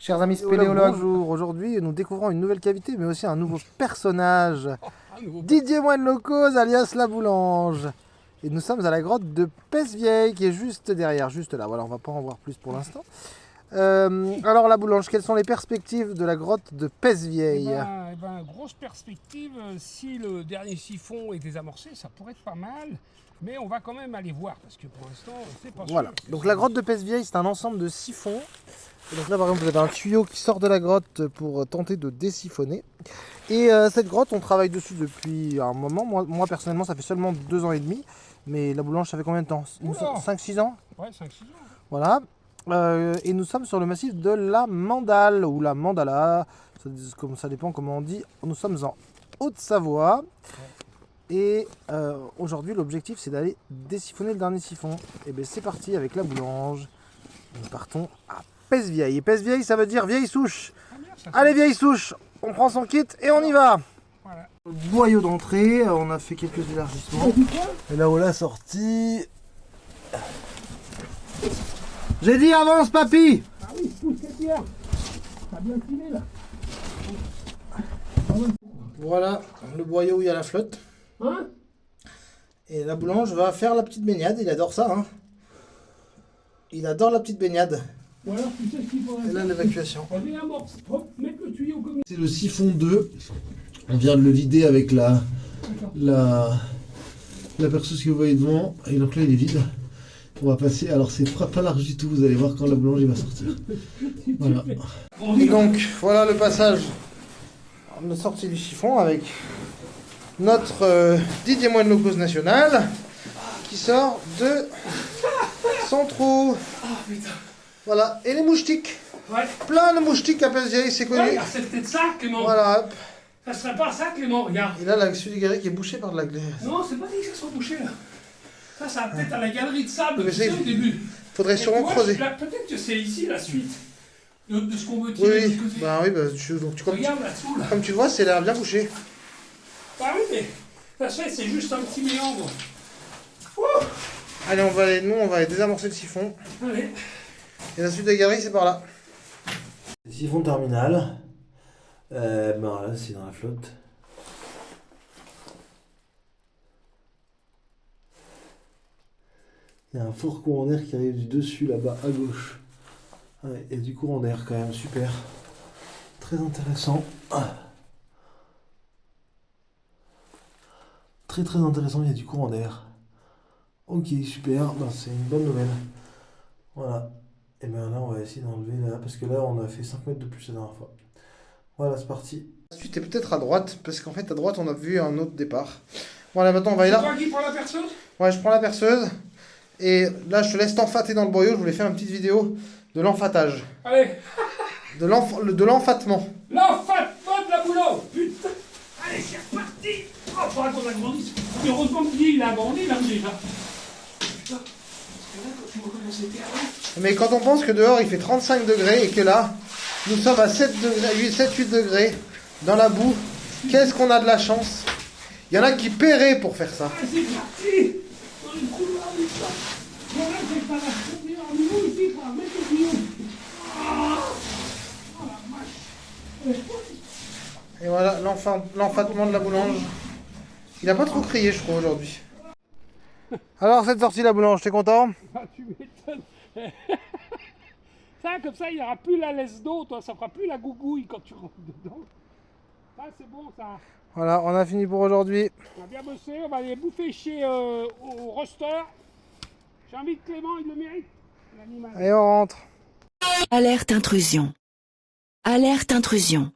Chers amis spéléologues, bonjour. Aujourd'hui, nous découvrons une nouvelle cavité, mais aussi un nouveau personnage. Didier Moine Locose, alias La Boulange. Et nous sommes à la grotte de Pesse-Vieille, qui est juste derrière, juste là. Voilà, on va pas en voir plus pour l'instant. Alors, La Boulange, quelles sont les perspectives de la grotte de Pesse-Vieille? Grosse perspective, si le dernier siphon est désamorcé, ça pourrait être pas mal. Mais on va quand même aller voir, parce que pour l'instant, c'est pas sûr. Voilà, donc la grotte de Pesse-Vieille, c'est un ensemble de siphons. Et donc là, par exemple, vous avez un tuyau qui sort de la grotte pour tenter de désiphonner. Et cette grotte, on travaille dessus depuis un moment. Moi personnellement, ça fait seulement 2 ans et demi. Mais La Boulange, ça fait combien de temps? 5-6 ans? Ouais, 5-6 ans. Voilà. Et nous sommes sur le massif de la Mandale, ou la Mandala, ça dépend comment on dit. Nous sommes en Haute-Savoie. Et aujourd'hui, l'objectif, c'est d'aller désiphonner le dernier siphon. Et bien, c'est parti avec La Boulange. Nous partons à Pesse-Vieille. Et Pesse-Vieille, ça veut dire vieille souche. Allez, vieille souche, on prend son kit et on y va. Voilà. Le boyau d'entrée, on a fait quelques élargissements. Et là où la sortie. J'ai dit avance, papy. Ah oui, pousse, qu'est-ce t'as bien filé là. Voilà le boyau où il y a la flotte. Hein? Et La Boulange va faire la petite baignade, il adore ça. Hein. Il adore la petite baignade. Ou alors tu sais ce qu'il faut. Et là l'évacuation. Mettre le tuyau comme. C'est le siphon 2. On vient de le vider avec la perceuse que vous voyez devant. Et donc là il est vide. On va passer. Alors c'est pas large du tout, vous allez voir quand La Boulange va sortir. Voilà. Et donc voilà le passage de sortie du siphon avec notre Didier Moine Locose national qui sort de son trou. Oh putain. Voilà, et les moustiques. Ouais. Plein de moustiques à Pesse-Vieille, c'est connu. Ouais, c'est peut-être ça, Clément. Voilà, hop. Ça serait pas ça, Clément, regarde. Et là, la celui du Guéret qui est bouché par de la glace. Non, c'est pas dit que ça soit bouché là. Ça va peut-être à la galerie de sable, Mais tu sais, au début. Faudrait sûrement creuser. Peut-être que c'est ici la suite de ce qu'on veut tirer Oui, de côté. bah oui, Regarde là-dessous là. comme tu vois, c'est l'air bien bouché. Ah oui, mais ça se fait, c'est juste un petit méandre. Allez, on va aller désamorcer le siphon. Allez. Et la suite de la galerie, c'est par là. Le siphon terminal. Là, c'est dans la flotte. Il y a un fort courant d'air qui arrive du dessus, là-bas, à gauche. Ouais, il y a du courant d'air quand même, super. Très intéressant. Très très intéressant, il y a du courant d'air. Ok, super, c'est une bonne nouvelle. Voilà. Et bien là, on va essayer d'enlever là, parce que là, on a fait 5 mètres de plus la dernière fois. Voilà, c'est parti. La suite est peut-être à droite, parce qu'en fait, à droite, on a vu un autre départ. Voilà, maintenant, on va aller là. C'est toi qui prends la perceuse? Ouais, je prends la perceuse. Et là, je te laisse t'enfater dans le boyau. Je voulais faire une petite vidéo de l'enfatage. Allez. De l'enfatement. L'enfatement de La Boulange. Putain. Allez, c'est reparti. Oh, faudra qu'on agrandisse. Et heureusement que il a agrandi là déjà. Putain. Parce que là, quand tu vois comment c'était avant. Mais quand on pense que dehors, il fait 35 degrés et que là, nous sommes à 7-8 degrés dans la boue, qu'est-ce qu'on a de la chance. Il y en a qui paieraient pour faire ça. Allez, c'est parti. Dans le couloir du sang. Bon, là, c'est pas là. En niveau ici, pour mettre le tuyau. Oh la vache. Et voilà, l'enfantement de La Boulange. Il a pas trop crié, je crois, aujourd'hui. Alors, cette sortie La Boulange, t'es content? Ah, tu m'étonnes. Ça, comme ça, il n'y aura plus la laisse d'eau, toi. Ça fera plus la gougouille quand tu rentres dedans. Ça, c'est bon, ça. Voilà, on a fini pour aujourd'hui. On a bien bossé. On va aller bouffer chez au roster. J'invite Clément, il le mérite. L'animal. Et on rentre. Alerte intrusion. Alerte intrusion.